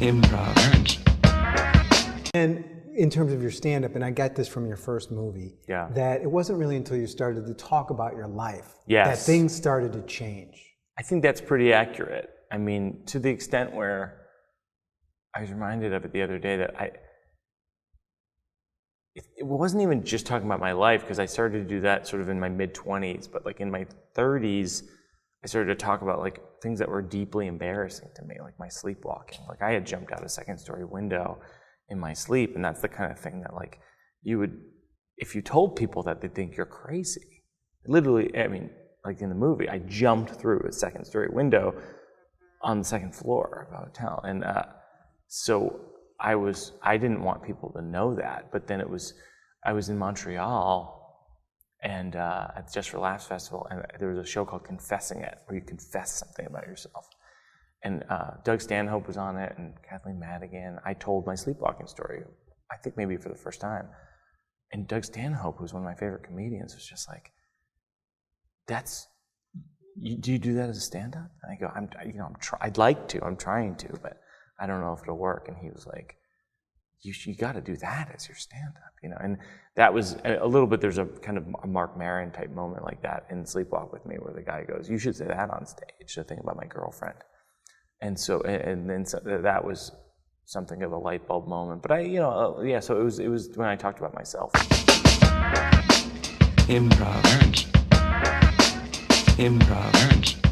Improv. And in terms of your stand-up, and I got this from your first movie, that it wasn't really until you started to talk about your life that things started to change. I think that's pretty accurate. I mean, to the extent where I was reminded of it the other day that it wasn't even just talking about my life, because I started to do that sort of in my mid-20s, but like in my 30s, I started to talk about like things that were deeply embarrassing to me, like my sleepwalking. Like I had jumped out a second-story window in my sleep, and that's the kind of thing that like you would, if you told people that, they'd think you're crazy. Literally, I mean, like in the movie, I jumped through a second-story window on the second floor of a hotel, and so I didn't want people to know that, but then I was in Montreal and at Just for Laughs Festival, and there was a show called Confessing It, where you confess something about yourself. And Doug Stanhope was on it, and Kathleen Madigan. I told my sleepwalking story, I think maybe for the first time. And Doug Stanhope, who's one of my favorite comedians, was just like, do you do that as a stand-up? And I go, I'd like to, I'm trying to, but I don't know if it'll work. And he was like, you got to do that as your stand-up, you know. And that was a little bit, there's a kind of a Mark Maron type moment like that in Sleepwalk with Me, where the guy goes, you should say that on stage, the thing about my girlfriend. And so, and then so that was something of a light bulb moment. But so it was when I talked about myself. Improv.